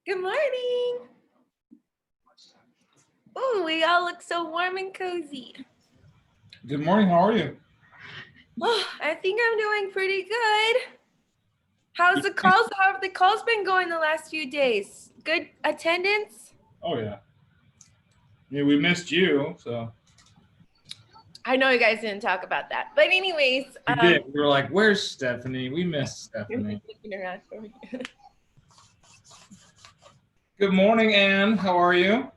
Good morning. Oh, we all look so warm and cozy. Good morning. How are you? Oh, I think I'm doing pretty good. How have the calls been going the last few days? Good attendance? Oh yeah. Yeah, we missed you, so I know you guys didn't talk about that, but anyways, we did. We were like, "Where's Stephanie?" We missed Stephanie. looking around for me. Good morning, Anne. How are you?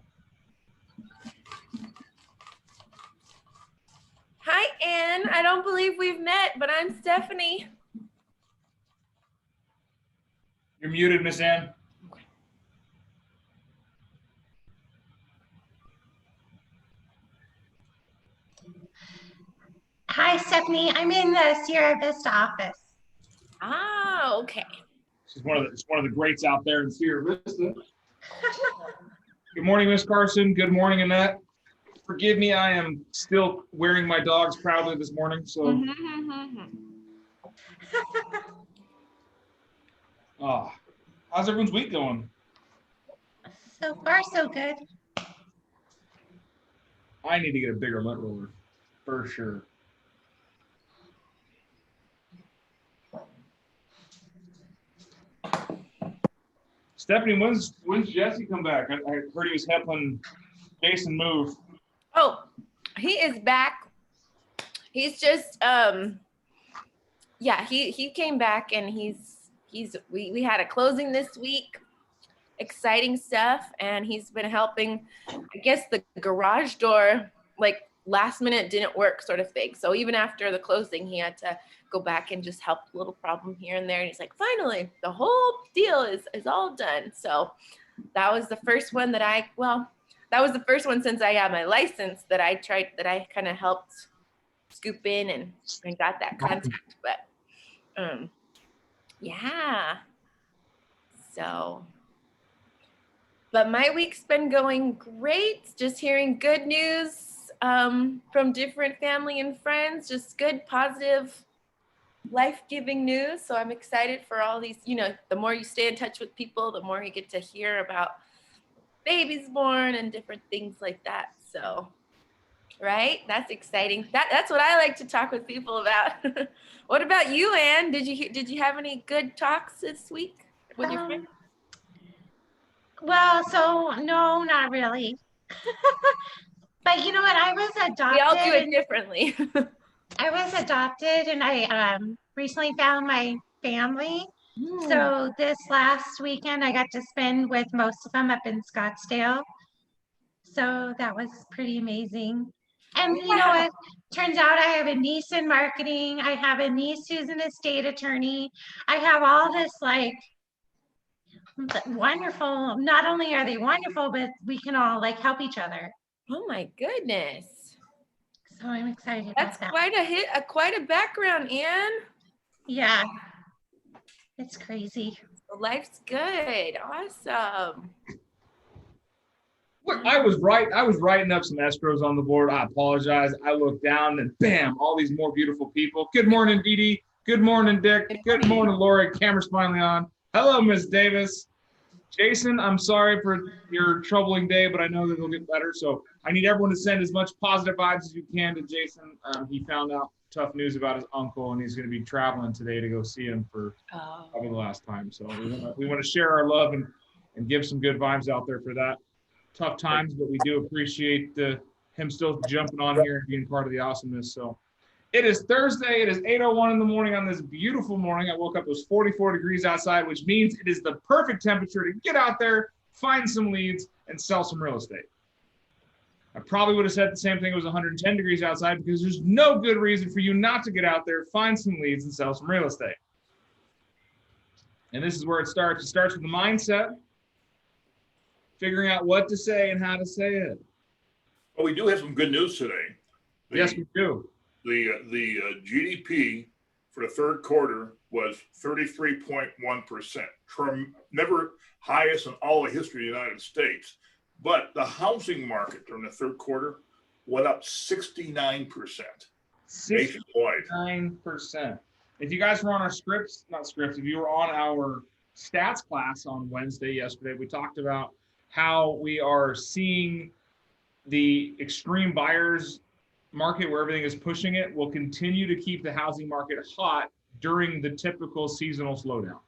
Hi, Anne. I don't believe we've met, but I'm Stephanie. You're muted, Miss Anne. Hi, Stephanie. I'm in the Sierra Vista office. Ah, okay. She's one of the greats out there in Sierra Vista. Good morning, Miss Carson. Good morning, Annette. Forgive me, I am still wearing my dogs proudly this morning. So, how's everyone's week going? So far, so good. I need to get a bigger lint roller, for sure. Stephanie, when's Jesse come back? I heard he was helping Jason move. Oh, he is back. He's just yeah, he came back and we had a closing this week. Exciting stuff, and he's been helping. I guess the garage door like last minute didn't work sort of thing. So even after the closing, he had to go back and just help a little problem here and there. And he's like, finally, the whole deal is all done. So that was the first one that was the first one since I got my license that I kind of helped scoop in and got that contact. But yeah. So but my week's been going great. Just hearing good news from different family and friends, just good, positive, life-giving news. So I'm excited for all these, the more you stay in touch with people, the more you get to hear about babies born and different things like that. So, right? That's exciting. That's what I like to talk with people about. What about you, Anne? Did you have any good talks this week with your friends? Well, so no, not really. But you know what? I was adopted. We all do it differently. I was adopted, and I recently found my family. So this last weekend, I got to spend with most of them up in Scottsdale. So that was pretty amazing. And you know what? Turns out I have a niece in marketing. I have a niece who's an estate attorney. I have all this like wonderful. Not only are they wonderful, but we can all like help each other. Oh my goodness. So I'm excited. That's about that. quite a background, Anne. Yeah. It's crazy. Life's good. Awesome. Look, I was writing up some escrows on the board. I apologize. I looked down and bam, all these more beautiful people. Good morning, Dee Dee. Good morning, Dick. Good morning, Lori. Camera's finally on. Hello, Miss Davis. Jason, I'm sorry for your troubling day, but I know that it'll get better. So I need everyone to send as much positive vibes as you can to Jason. He found out tough news about his uncle, and he's going to be traveling today to go see him for probably the last time. So we want to share our love and give some good vibes out there for that. Tough times, but we do appreciate him still jumping on here and being part of the awesomeness. So it is Thursday. It is 8:01 in the morning on this beautiful morning. I woke up, it was 44 degrees outside, which means it is the perfect temperature to get out there, find some leads, and sell some real estate. I probably would have said the same thing. It was 110 degrees outside because there's no good reason for you not to get out there, find some leads, and sell some real estate. And this is where it starts. It starts with the mindset, figuring out what to say and how to say it. Well, we do have some good news today. Yes, we do. The GDP for the third quarter was 33.1%, never highest in all the history of the United States. But the housing market during the third quarter went up 69% nationwide. 69%. If you guys were on our if you were on our stats class on Wednesday yesterday. We talked about how we are seeing the extreme buyers market where everything is pushing it will continue to keep the housing market hot during the typical seasonal slowdown.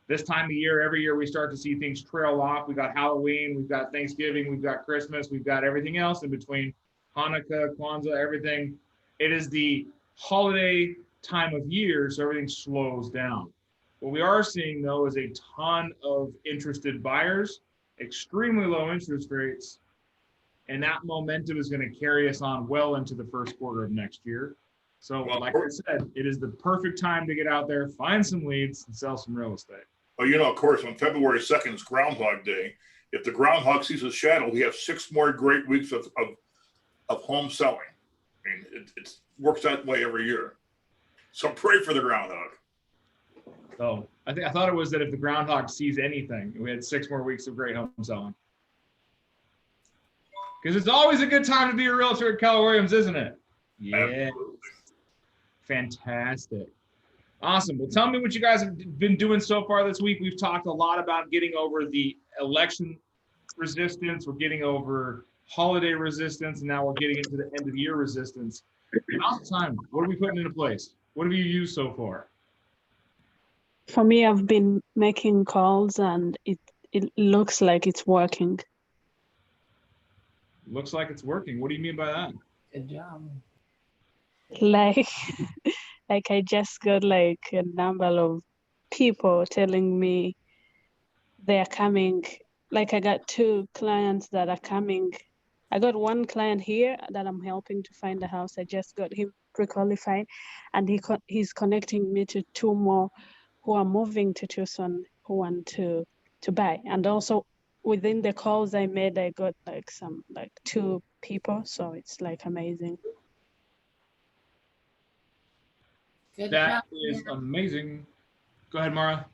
This time of year, every year we start to see things trail off. We've got Halloween, we've got Thanksgiving, we've got Christmas, we've got everything else in between, Hanukkah, Kwanzaa, everything. It is the holiday time of year, so everything slows down. What we are seeing though is a ton of interested buyers, extremely low interest rates, and that momentum is going to carry us on well into the first quarter of next year. So like I said, it is the perfect time to get out there, find some leads, and sell some real estate. Well, you know, of course, on February 2nd is Groundhog Day. If the groundhog sees a shadow, we have 6 more great weeks of home selling. I mean, it works that way every year. So pray for the groundhog. So I thought it was that if the groundhog sees anything, we had 6 more weeks of great home selling. Because it's always a good time to be a realtor at Keller Williams, isn't it? Yeah. Absolutely. Fantastic. Awesome. Well, tell me what you guys have been doing so far this week. We've talked a lot about getting over the election resistance. We're getting over holiday resistance, and now we're getting into the end of the year resistance. Now's the time. What are we putting into place? What have you used so far? For me, I've been making calls and it looks like it's working. Looks like it's working. What do you mean by that? Good job. Like, like I just got like a number of people telling me they are coming. Like I got 2 clients that are coming. I got 1 client here that I'm helping to find a house. I just got him pre-qualified, and he's connecting me to 2 more who are moving to Tucson who want to buy. And also within the calls I made, I got like 2 people. So it's like amazing. Good That job. is amazing. Go ahead, Mara.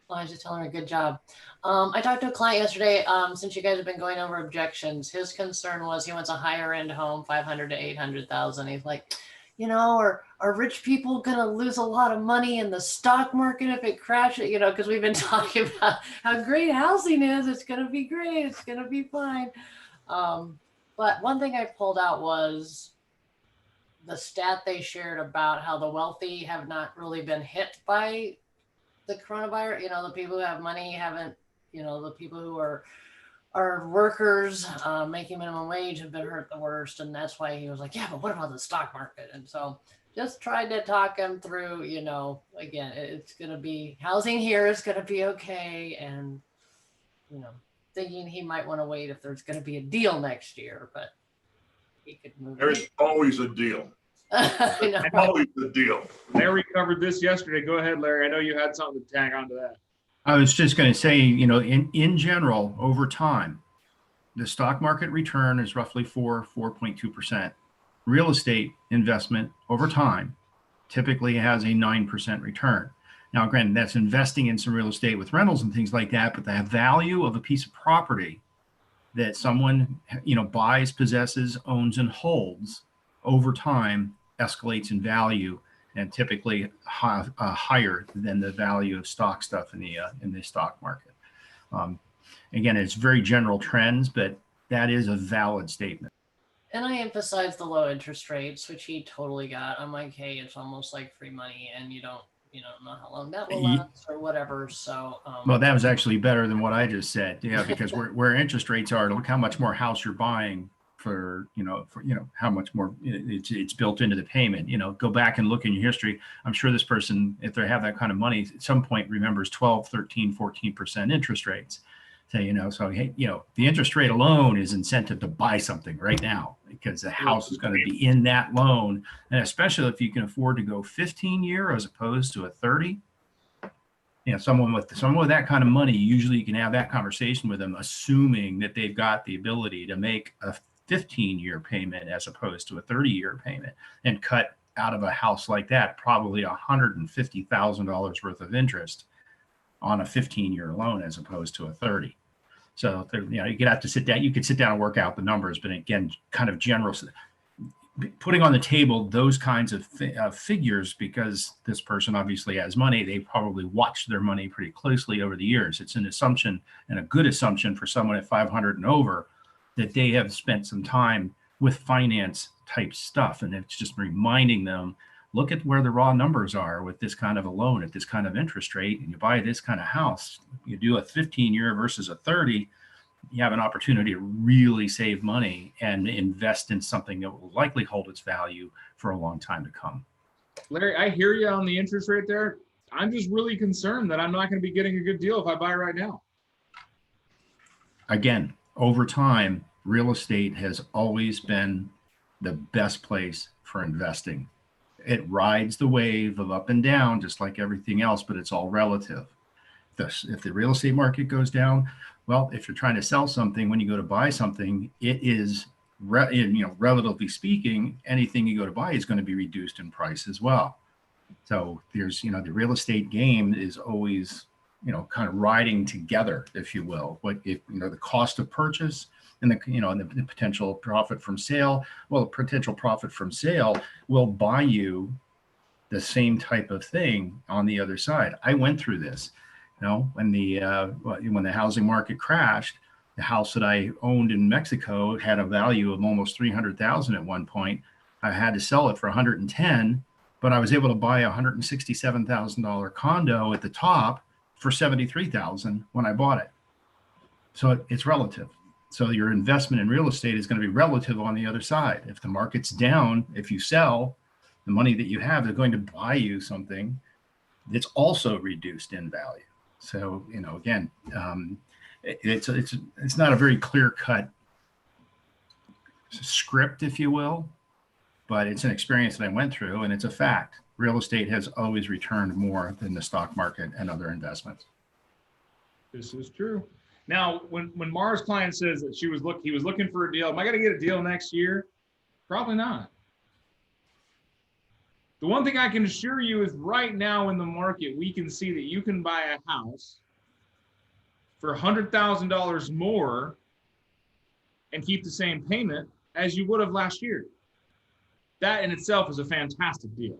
Well, I was just telling her good job. I talked to a client yesterday. Since you guys have been going over objections, his concern was he wants a higher end home, 500 to 800,000. He's like, you know, are rich people gonna lose a lot of money in the stock market if it crashes? You know, because we've been talking about how great housing is. It's gonna be great. It's gonna be fine. But one thing I pulled out was the stat they shared about how the wealthy have not really been hit by the coronavirus. You know, the people who have money haven't, you know, the people who are workers making minimum wage have been hurt the worst. And that's why he was like, yeah, but what about the stock market? And so just tried to talk him through, you know, again, it's going to be, housing here is going to be okay. And, you know, thinking he might want to wait if there's going to be a deal next year, but he could move. There's always a deal. I know. Always a deal. Larry covered this yesterday. Go ahead, Larry. I know you had something to tag on to that. I was just going to say, you know, in general, over time, the stock market return is roughly 4.2%. Real estate investment over time typically has a 9% return. Now, granted, that's investing in some real estate with rentals and things like that, but the value of a piece of property that someone, you know, buys, possesses, owns, and holds over time escalates in value, and typically higher than the value of stock stuff in the stock market. Again, it's very general trends, but that is a valid statement. And I emphasize the low interest rates, which he totally got. I'm like, hey, it's almost like free money, and you don't know how long that will last or whatever. So, well, that was actually better than what I just said. Yeah, because where interest rates are, look how much more house you're buying for how much more it's built into the payment. You know, go back and look in your history. I'm sure this person, if they have that kind of money, at some point remembers 12, 13, 14% interest rates. So, you know, hey, you know, the interest rate alone is incentive to buy something right now because the house is going to be in that loan. And especially if you can afford to go 15-year as opposed to a 30. You know, someone with that kind of money, usually you can have that conversation with them, assuming that they've got the ability to make a 15-year payment as opposed to a 30-year payment, and cut out of a house like that probably $150,000 worth of interest on a 15-year loan as opposed to a 30. So, you know, you could have to sit down. You could sit down and work out the numbers, but again, kind of general. putting on the table those kinds of figures, because this person obviously has money, they probably watched their money pretty closely over the years. It's an assumption, and a good assumption for someone at 500 and over, that they have spent some time with finance type stuff. And it's just reminding them, look at where the raw numbers are with this kind of a loan at this kind of interest rate, and you buy this kind of house, you do a 15-year versus a 30, you have an opportunity to really save money and invest in something that will likely hold its value for a long time to come. Larry, I hear you on the interest rate there. I'm just really concerned that I'm not going to be getting a good deal if I buy right now. Again, over time, real estate has always been the best place for investing. It rides the wave of up and down, just like everything else, but it's all relative. If the real estate market goes down, well, if you're trying to sell something, when you go to buy something, it is, relatively speaking, anything you go to buy is going to be reduced in price as well. So there's, the real estate game is always, kind of riding together, if you will. What if, the cost of purchase and the potential profit from sale, well, the potential profit from sale will buy you the same type of thing on the other side. I went through this. When the housing market crashed, the house that I owned in Mexico had a value of almost $300,000 at one point. I had to sell it for $110,000, but I was able to buy a $167,000 condo at the top for $73,000 when I bought it. So it's relative. So your investment in real estate is going to be relative on the other side. If the market's down, if you sell, the money that you have is going to buy you something that's also reduced in value. So, again, it's not a very clear-cut script, if you will, but it's an experience that I went through, and it's a fact. Real estate has always returned more than the stock market and other investments. This is true. Now, when Mara's client says that he was looking for a deal, am I going to get a deal next year? Probably not. The one thing I can assure you is right now in the market, we can see that you can buy a house for $100,000 more and keep the same payment as you would have last year. That in itself is a fantastic deal.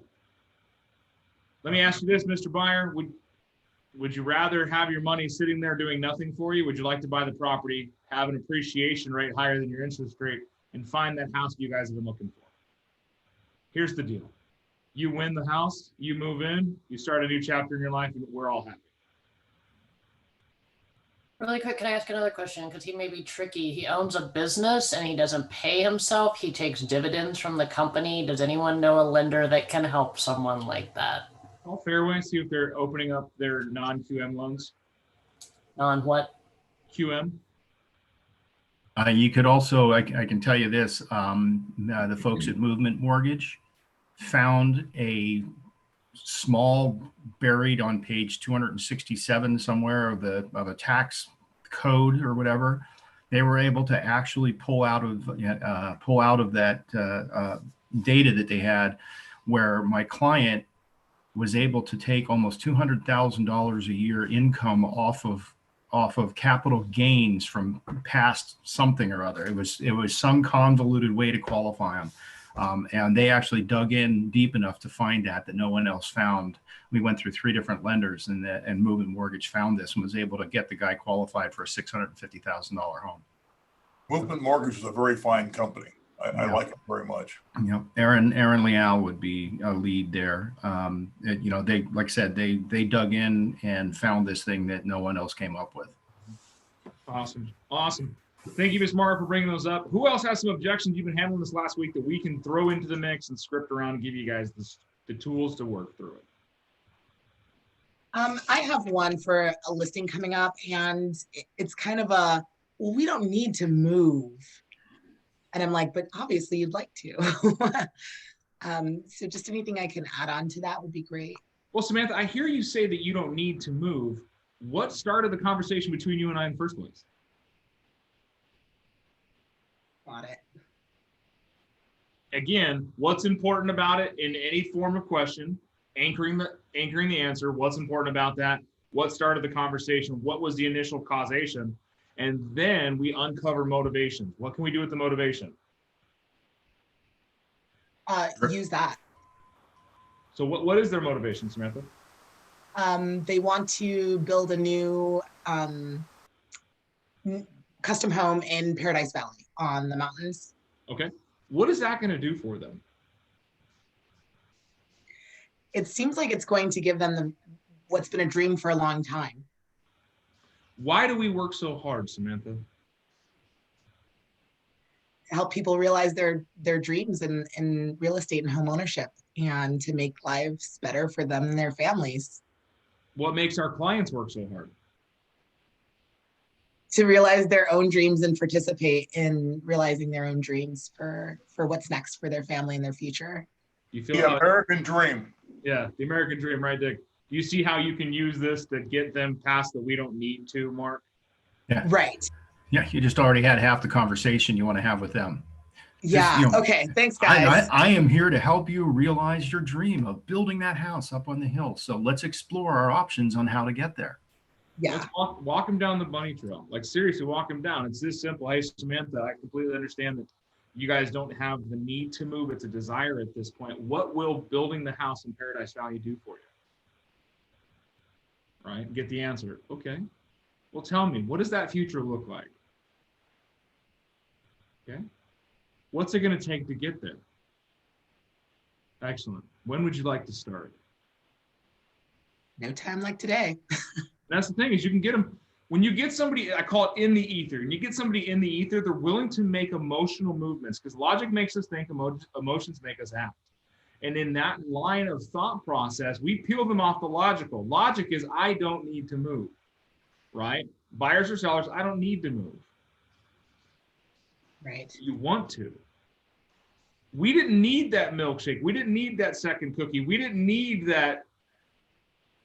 Let me ask you this, Mr. Buyer. Would you rather have your money sitting there doing nothing for you? Would you like to buy the property, have an appreciation rate higher than your interest rate, and find that house you guys have been looking for? Here's the deal. You win the house, you move in, you start a new chapter in your life, and we're all happy. Really quick, can I ask another question? Because he may be tricky. He owns a business and he doesn't pay himself. He takes dividends from the company. Does anyone know a lender that can help someone like that? Call Fairway, see if they're opening up their non-QM loans. On what? QM. You could also, I can tell you this, the folks at Movement Mortgage found a small, buried on page 267 somewhere of a tax code or whatever. They were able to actually pull out of that data that they had, where my client was able to take almost $200,000 a year income off of capital gains from past something or other. It was some convoluted way to qualify them. And they actually dug in deep enough to find that no one else found. We went through 3 different lenders, and Movement Mortgage found this and was able to get the guy qualified for a $650,000 home. Movement Mortgage is a very fine company. I like it very much. Aaron Leal would be a lead there. They, like I said, they dug in and found this thing that no one else came up with. Awesome. Thank you, Ms. Mara, for bringing those up. Who else has some objections you've been handling this last week that we can throw into the mix and script around and give you guys the tools to work through it? I have one for a listing coming up, and it's kind of we don't need to move. And I'm like, but obviously you'd like to. So just anything I can add on to that would be great. Well, Samantha, I hear you say that you don't need to move. What started the conversation between you and I in the first place? Got it. Again, what's important about it in any form of question, anchoring the answer, what's important about that, what started the conversation, what was the initial causation, and then we uncover motivations. What can we do with the motivation? use that. So what is their motivation, Samantha? They want to build a new custom home in Paradise Valley on the mountains. Okay. What is that going to do for them? It seems like it's going to give them what's been a dream for a long time. Why do we work so hard, Samantha? Help people realize their dreams in real estate and home ownership, and to make lives better for them and their families. What makes our clients work so hard? To realize their own dreams and participate in realizing their own dreams for what's next for their family and their future. You feel The American dream. Yeah, the American dream, right, Dick? Do you see how you can use this to get them past that we don't need to, Mark? Yeah. Right. Yeah, you just already had half the conversation you want to have with them. Yeah. you know, Okay. Thanks, guys. I am here to help you realize your dream of building that house up on the hill. So let's explore our options on how to get there. Yeah. Let's walk them down the bunny trail. Like, seriously, walk them down. It's this simple. Hey, Samantha, I completely understand that you guys don't have the need to move. It's a desire at this point. What will building the house in Paradise Valley do for you? Right? Get the answer. Okay. Well, tell me, what does that future look like? Okay. What's it going to take to get there? Excellent. When would you like to start? No time like today. That's the thing, is you can get them, when you get somebody, I call it in the ether, and you get somebody in the ether, they're willing to make emotional movements, because logic makes us think, emotions make us act. And in that line of thought process, we peel them off the logical. Logic is, I don't need to move, right? Buyers or sellers, I don't need to move. Right. You want to. We didn't need that milkshake. We didn't need that second cookie. We didn't need that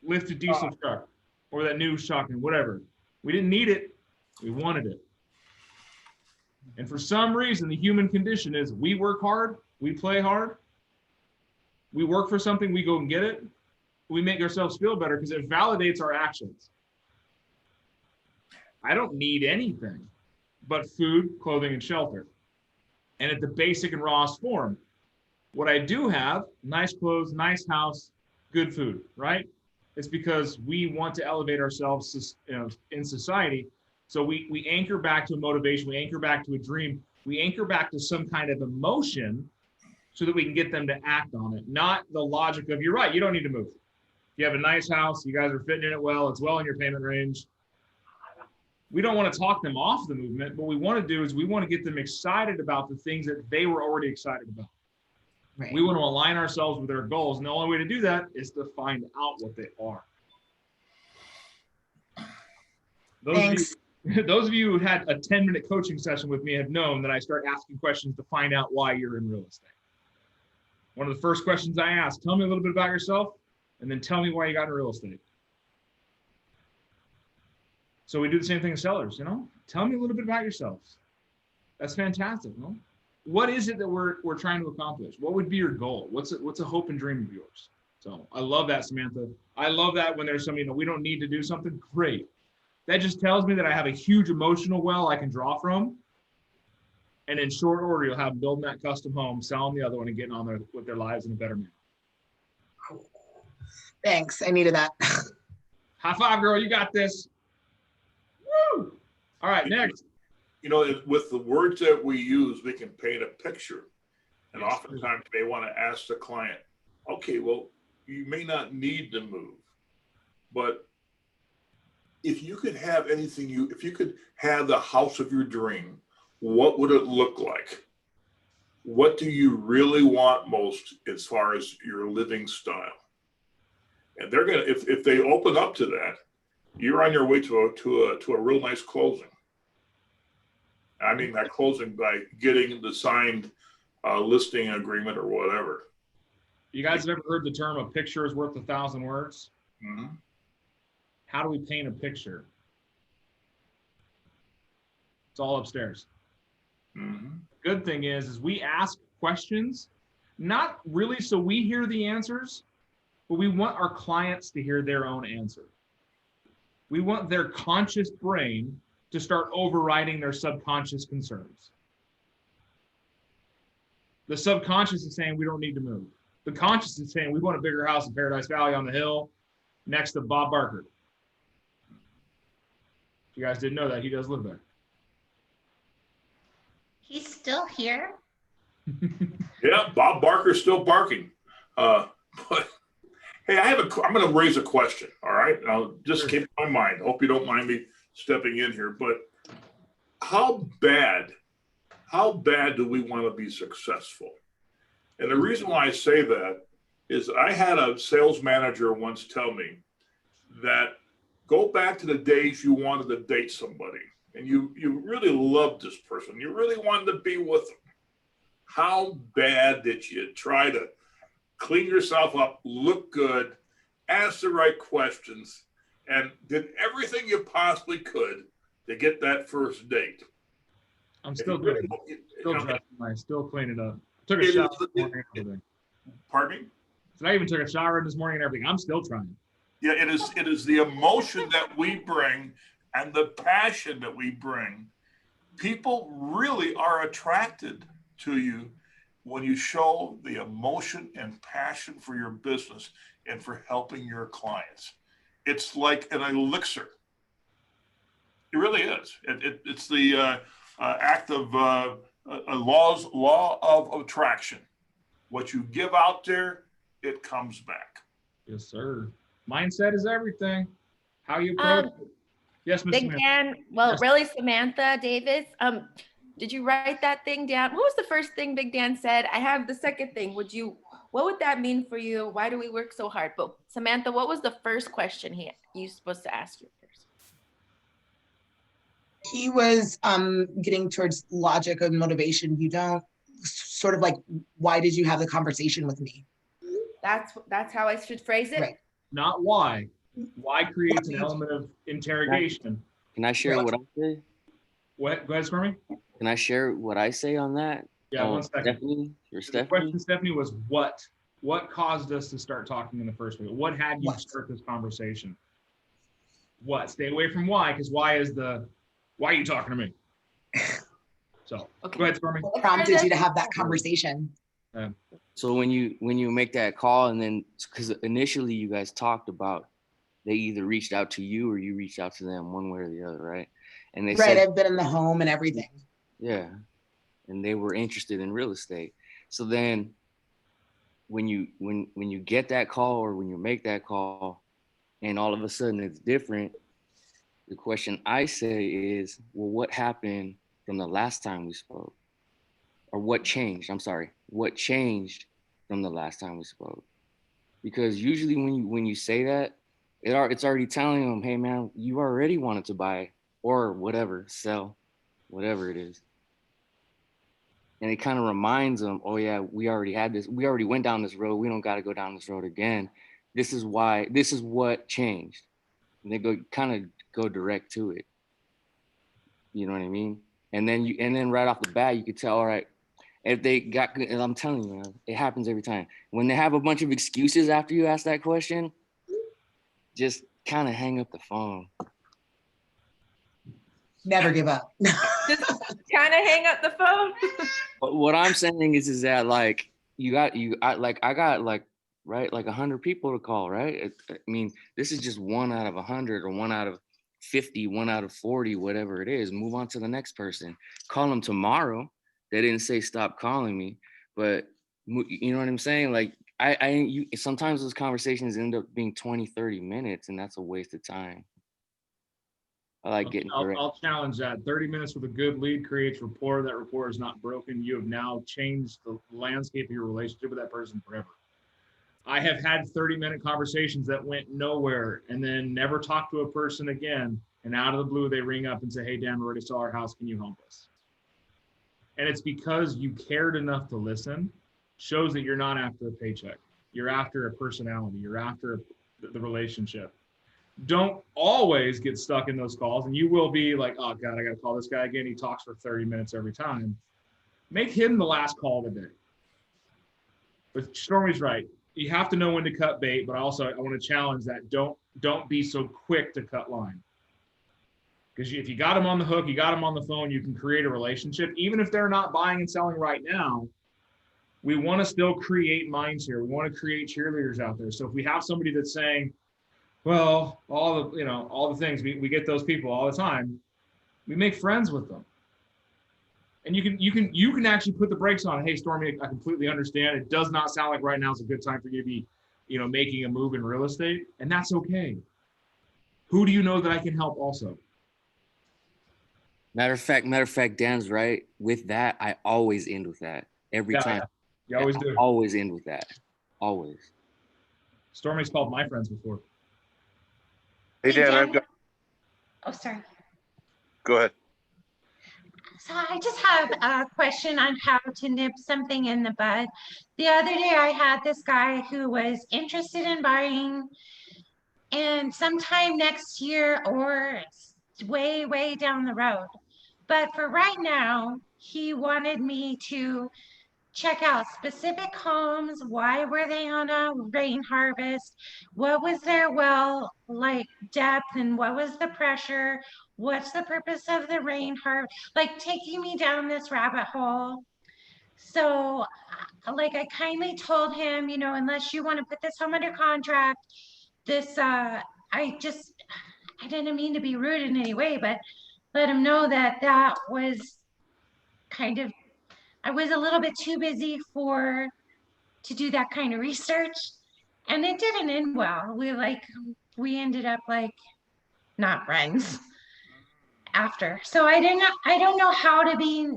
lifted diesel truck or that new shotgun, whatever. We didn't need it. We wanted it. And for some reason, the human condition is we work hard, we play hard, we work for something, we go and get it. We make ourselves feel better because it validates our actions. I don't need anything but food, clothing, and shelter. And at the basic and rawest form, what I do have, nice clothes, nice house, good food, right? It's because we want to elevate ourselves, in society. So we anchor back to a motivation, we anchor back to a dream, we anchor back to some kind of emotion so that we can get them to act on it. Not the logic of, you're right, you don't need to move. You have a nice house, you guys are fitting in it well, it's well in your payment range. We don't want to talk them off the movement. What we want to do is we want to get them excited about the things that they were already excited about. Right. We want to align ourselves with their goals. And the only way to do that is to find out what they are. Those of you who had a 10-minute coaching session with me have known that I start asking questions to find out why you're in real estate. One of the first questions I ask, tell me a little bit about yourself, and then tell me why you got in real estate. So we do the same thing as sellers, tell me a little bit about yourselves. That's fantastic, no? What is it that we're trying to accomplish? What would be your goal? What's a hope and dream of yours? So I love that, Samantha. I love that when there's somebody, we don't need to do something, great. That just tells me that I have a huge emotional well I can draw from. And in short order, you'll have them building that custom home, selling the other one, and getting on there with their lives in a better manner. Thanks. I needed that. High five, girl. You got this. Woo! All right, next. With the words that we use, we can paint a picture. And oftentimes they want to ask the client, okay, well, you may not need to move, but if you could have anything, if you could have the house of your dream, what would it look like? What do you really want most as far as your living style? And they're gonna, if they open up to that, you're on your way to a real nice closing. I mean that closing by getting the signed listing agreement or whatever. You guys have ever heard the term, a picture is worth 1,000 words? Mm-hmm. How do we paint a picture? It's all upstairs. Mm-hmm. Good thing is we ask questions, not really so we hear the answers, but we want our clients to hear their own answer. We want their conscious brain to start overriding their subconscious concerns. The subconscious is saying we don't need to move. The conscious is saying we want a bigger house in Paradise Valley on the hill next to Bob Barker. If you guys didn't know that, he does live there. He's still here. Yeah, Bob Barker's still barking. But hey, I'm going to raise a question. All right, I'll just keep in my mind. Hope you don't mind me stepping in here. But how bad do we want to be successful? And the reason why I say that is I had a sales manager once tell me that go back to the days you wanted to date somebody and you really loved this person. You really wanted to be with them. How bad did you try to clean yourself up, look good, ask the right questions, and did everything you possibly could to get that first date? I'm still good. Still cleaning up. Took a shower this morning and everything. Pardon me? So I even took a shower this morning and everything. I'm still trying. Yeah, it is the emotion that we bring and the passion that we bring. People really are attracted to you when you show the emotion and passion for your business and for helping your clients. It's like an elixir. It really is. It's the act of a law of attraction. What you give out there, it comes back. Yes, sir. Mindset is everything. How you approach it. Yes, Ms. Big Samantha. Dan, well, Yes. really, Samantha Davis, did you write that thing down? What was the first thing Big Dan said? I have the second thing. What would that mean for you? Why do we work so hard? But Samantha, what was the first question you supposed to ask your person? He was getting towards logic and motivation. You don't sort of like, why did you have the conversation with me? That's how I should phrase it. Right. Not why. Why creates an element of interrogation. Can I share what I say? What? Go ahead, Stormy. Can I share what I say on that? Yeah, 1 second. Stephanie, or The Stephanie? question, Stephanie, was what? What caused us to start talking in the first place? What had you What? start this conversation? What? Stay away from why, because why is why are you talking to me? So Okay. go ahead, Stormy. What prompted you to have that conversation? So when you make that call, and then because initially you guys talked about they either reached out to you or you reached out to them, one way or the other, right? And they Right, said, I've been in the home and everything. yeah, and they were interested in real estate. So then when you get that call or when you make that call and all of a sudden it's different, the question I say is, well, what happened from the last time we spoke? Or what changed? I'm sorry, what changed from the last time we spoke? Because usually when you say that, it's already telling them, hey man, you already wanted to buy or whatever, sell, whatever it is. And it kind of reminds them, oh yeah, we already had this, we already went down this road, we don't got to go down this road again. This is what changed. And they kind of go direct to it. You know what I mean? And then right off the bat, you could tell, all right, if they got, and I'm telling you, man, it happens every time. When they have a bunch of excuses after you ask that question, just kind of hang up the phone. Never give up. Just kind of hang up the phone. But what I'm saying is that like I got like 100 people to call, right? I mean, this is just 1 out of 100 or 1 out of 50, 1 out of 40, whatever it is. Move on to the next person. Call them tomorrow. They didn't say stop calling me, but you know what I'm saying? Like sometimes those conversations end up being 20, 30 minutes, and that's a waste of time. I like getting direct. I'll challenge that. 30 minutes with a good lead creates rapport. That rapport is not broken. You have now changed the landscape of your relationship with that person forever. I have had 30-minute conversations that went nowhere and then never talked to a person again. And out of the blue, they ring up and say, hey, Dan, we're ready to sell our house. Can you help us? And it's because you cared enough to listen. Shows that you're not after a paycheck. You're after a personality. You're after the relationship. Don't always get stuck in those calls, and you will be like, oh God, I got to call this guy again. He talks for 30 minutes every time. Make him the last call of the day. But Stormy's right. You have to know when to cut bait, but also I want to challenge that. Don't be so quick to cut line. Because if you got them on the hook, you got them on the phone, you can create a relationship. Even if they're not buying and selling right now, we want to still create minds here. We want to create cheerleaders out there. So if we have somebody that's saying, well, all the things, we get those people all the time, we make friends with them. And you can actually put the brakes on. Hey, Stormy, I completely understand. It does not sound like right now is a good time for you to be, making a move in real estate, and that's okay. Who do you know that I can help also? Matter of fact, Dan's right. With that, I always end with that every time. You always do. I always end with that. Always. Stormy's called my friends before. Hey, Dan, I've got. Oh, sorry. Go ahead. So I just have a question on how to nip something in the bud. The other day I had this guy who was interested in buying, and sometime next year or way, way down the road. But for right now, he wanted me to check out specific homes. Why were they on a rain harvest? What was their well like depth, and what was the pressure? What's the purpose of the rain harvest? Like taking me down this rabbit hole. So like I kindly told him, unless you want to put this home under contract, this I didn't mean to be rude in any way, but let him know that was kind of, I was a little bit too busy to do that kind of research, and it didn't end well. We ended up like not friends after. So I don't know how to be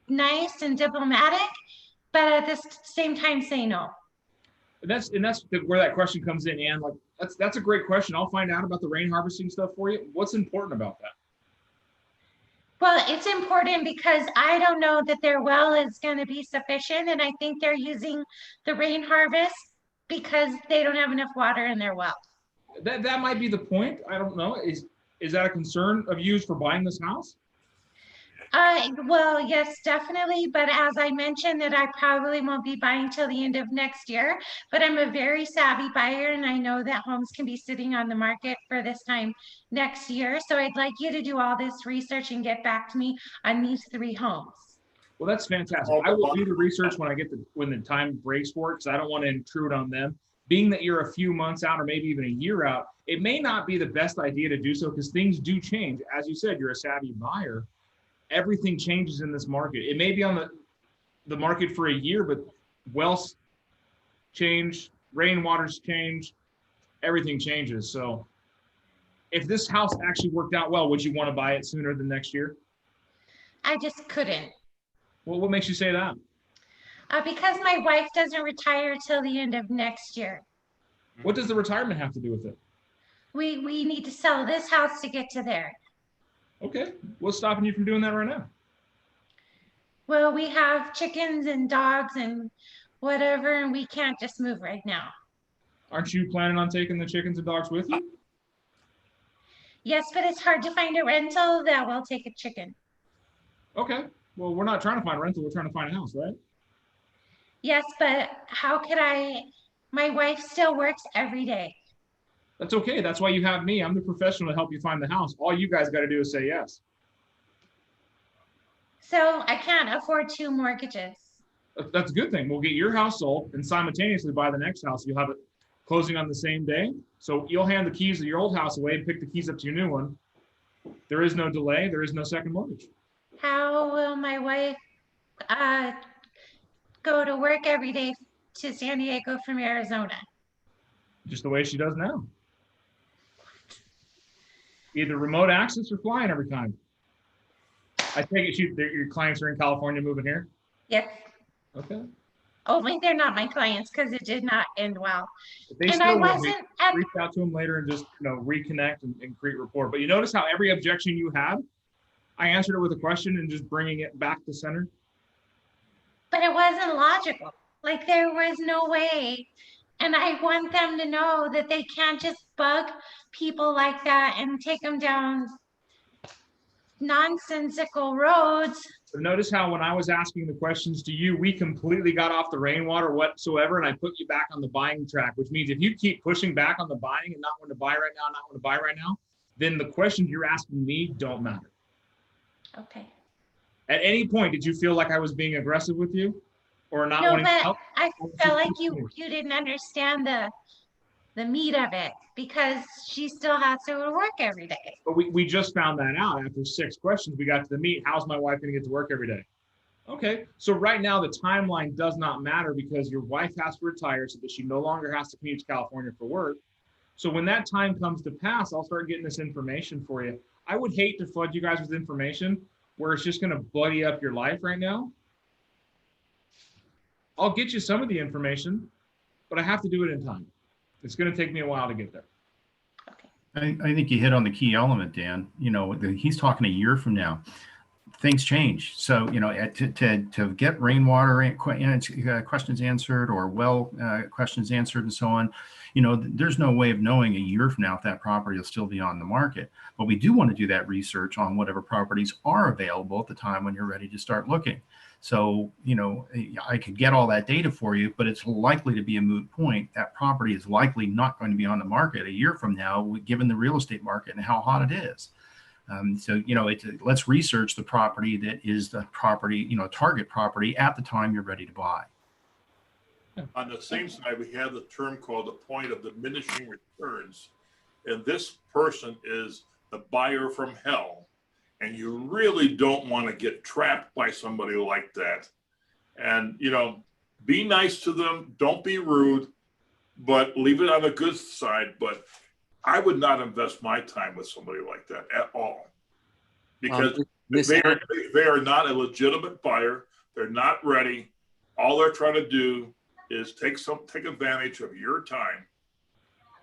nice and diplomatic, but at the same time say no. And that's where that question comes in, Ann. Like that's a great question. I'll find out about the rain harvesting stuff for you. What's important about that? Well, it's important because I don't know that their well is going to be sufficient, and I think they're using the rain harvest because they don't have enough water in their well. That might be the point. I don't know. Is that a concern of yours for buying this house? Well, yes, definitely. But as I mentioned, that I probably won't be buying till the end of next year. But I'm a very savvy buyer, and I know that homes can be sitting on the market for this time next year. So I'd like you to do all this research and get back to me on these 3 homes. Well, that's fantastic. I will do the research when the time breaks for it, because I don't want to intrude on them. Being that you're a few months out or maybe even a year out, it may not be the best idea to do so because things do change. As you said, you're a savvy buyer. Everything changes in this market. It may be on the market for a year, but wells change, rainwaters change, everything changes. So if this house actually worked out well, would you want to buy it sooner than next year? I just couldn't. Well, what makes you say that? Because my wife doesn't retire till the end of next year. What does the retirement have to do with it? We need to sell this house to get to there. Okay, what's stopping you from doing that right now? Well, we have chickens and dogs and whatever, and we can't just move right now. Aren't you planning on taking the chickens and dogs with you? Yes, but it's hard to find a rental that will take a chicken. Okay, well, we're not trying to find a rental, we're trying to find a house, right? Yes, but how could my wife still works every day. That's okay. That's why you have me. I'm the professional to help you find the house. All you guys got to do is say yes. So I can't afford 2 mortgages. That's a good thing. We'll get your house sold and simultaneously buy the next house. You'll have it closing on the same day. So you'll hand the keys to your old house away and pick the keys up to your new one. There is no delay. There is no second mortgage. How will my wife go to work every day to San Diego from Arizona? Just the way she does now. Either remote access or flying every time. I take it your clients are in California moving here? Yes. Okay. Only they're not my clients because it did not end well. If they And still I will, wasn't at, reach out to them later and just reconnect and create rapport. But you notice how every objection you had, I answered it with a question and just bringing it back to center. but it wasn't logical. Like there was no way. And I want them to know that they can't just bug people like that and take them down nonsensical roads. But notice how when I was asking the questions to you, we completely got off the rainwater whatsoever, and I put you back on the buying track, which means if you keep pushing back on the buying and not want to buy right now, then the questions you're asking me don't matter. Okay. At any point, did you feel like I was being aggressive with you? or not No, wanting to but help. I felt like you didn't understand the meat of it because she still has to go to work every day. But we just found that out after 6 questions. We got to the meat. How's my wife going to get to work every day? Okay, so right now the timeline does not matter because your wife has to retire so that she no longer has to commute to California for work. So when that time comes to pass, I'll start getting this information for you. I would hate to flood you guys with information where it's just going to bloody up your life right now. I'll get you some of the information, but I have to do it in time. It's going to take me a while to get there. I think you hit on the key element, Dan. You know, he's talking a year from now. Things change. So, you know, to get rainwater questions answered or well questions answered and so on, you know, there's no way of knowing a year from now if that property will still be on the market. But we do want to do that research on whatever properties are available at the time when you're ready to start looking. So, you know, I could get all that data for you, but it's likely to be a moot point. That property is likely not going to be on the market a year from now, given the real estate market and how hot it is. So, you know, let's research the property that is the property, you know, target property at the time you're ready to buy. On the same side, we have the term called the point of diminishing returns. And this person is the buyer from hell. And you really don't want to get trapped by somebody like that. And, you know, be nice to them. Don't be rude, but leave it on the good side. But I would not invest my time with somebody like that at all. Because they are not a legitimate buyer. They're not ready. All they're trying to do is take advantage of your time.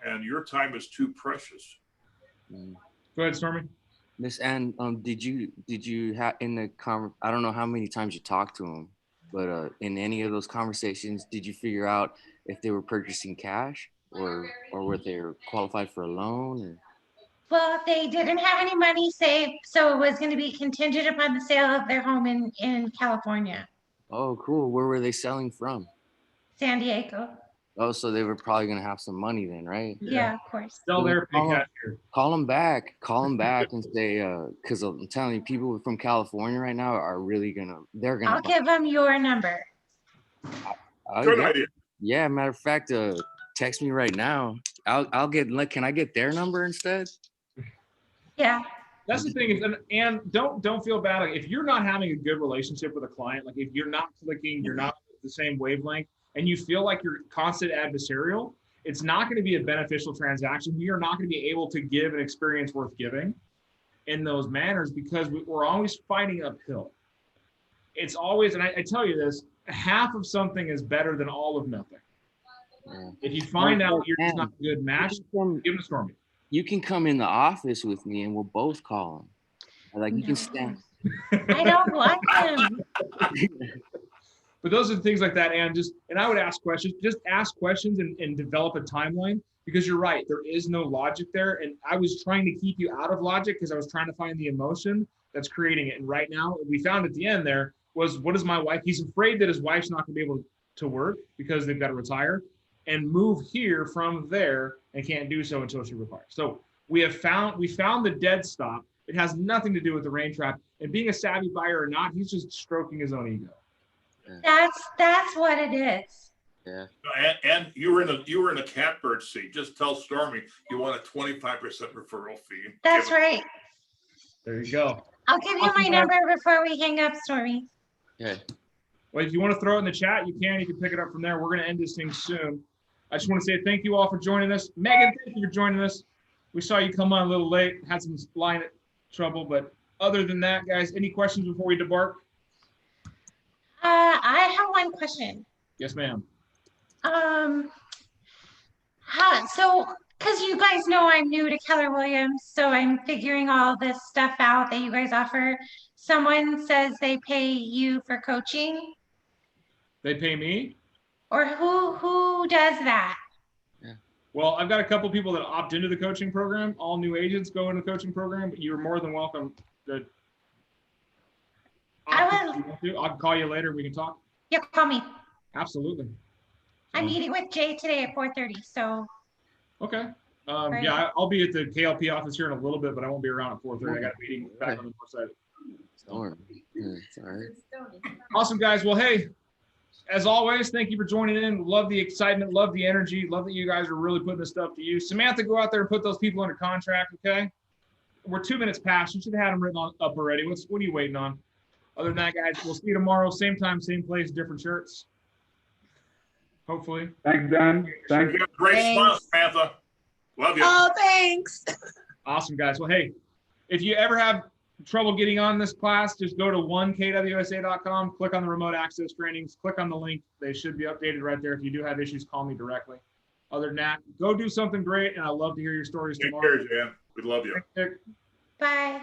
And your time is too precious. Go ahead, Stormy. Miss Ann, did you have in the I don't know how many times you talked to him, but in any of those conversations, did you figure out if they were purchasing cash or were they qualified for a loan? Or? Well, they didn't have any money saved, so it was going to be contingent upon the sale of their home in California. Oh, cool. Where were they selling from? San Diego. Oh, so they were probably going to have some money then, right? Yeah, of course. Sell their Call them back and say, because I'm telling you, people from California right now are really I'll give them your number. Good idea. Yeah, matter of fact, text me right now. Can I get their number instead? Yeah. That's the thing is, and don't feel bad. Like, if you're not having a good relationship with a client, like if you're not clicking, you're not the same wavelength, and you feel like you're constant adversarial, it's not going to be a beneficial transaction. You're not going to be able to give an experience worth giving in those manners because we're always fighting uphill. It's always, and I tell you this, half of something is better than all of nothing. Yeah. If you find out you're just not a good match, give them a Stormy. You can come in the office with me and we'll both call him. Like, you can stand. I don't want him. But those are the things like that, and I would ask questions. Just ask questions and develop a timeline, because you're right, there is no logic there. And I was trying to keep you out of logic because I was trying to find the emotion that's creating it. And right now, we found at the end there was, what is my wife? He's afraid that his wife's not going to be able to work because they've got to retire and move here from there and can't do so until she retires. So we found the dead stop. It has nothing to do with the rain trap. And being a savvy buyer or not, he's just stroking his own ego. That's what it is. Yeah. And you were in a catbird seat. Just tell Stormy you want a 25% referral fee. That's right. There you go. I'll give you my number before we hang up, Stormy. Yeah. Well, if you want to throw it in the chat, you can. You can pick it up from there. We're going to end this thing soon. I just want to say thank you all for joining us. Megan, thank you for joining us. We saw you come on a little late, had some line trouble, but other than that, guys, any questions before we depart? I have one question. Yes, ma'am. Because you guys know I'm new to Keller Williams, so I'm figuring all this stuff out that you guys offer. Someone says they pay you for coaching. They pay me? Or who does that? Yeah. Well, I've got a couple people that opt into the coaching program. All new agents go into the coaching program, but you're more than welcome to. I'll call you later. We can talk. Yeah, call me. Absolutely. I'm meeting with Jay today at 4:30. So. Okay. Right. Yeah, I'll be at the KLP office here in a little bit, but I won't be around at 4:30. I got a meeting back on the north side. Sorry. Awesome, guys. Well, hey, as always, thank you for joining in. Love the excitement, love the energy, love that you guys are really putting this stuff to use. Samantha, go out there and put those people under contract, okay? We're 2 minutes past. You should have had them written up already. What are you waiting on? Other than that, guys, we'll see you tomorrow. Same time, same place, different shirts. Hopefully. Thanks, Dan. Thanks. You have a great smile, Samantha. Love you. Oh, thanks. Awesome, guys. Well, hey, if you ever have trouble getting on this class, just go to 1kwsa.com, click on the remote access trainings, click on the link. They should be updated right there. If you do have issues, call me directly. Other than that, go do something great, and I'd love to hear your stories Take tomorrow. care, Jan. We love you. Thanks, Nick. Bye.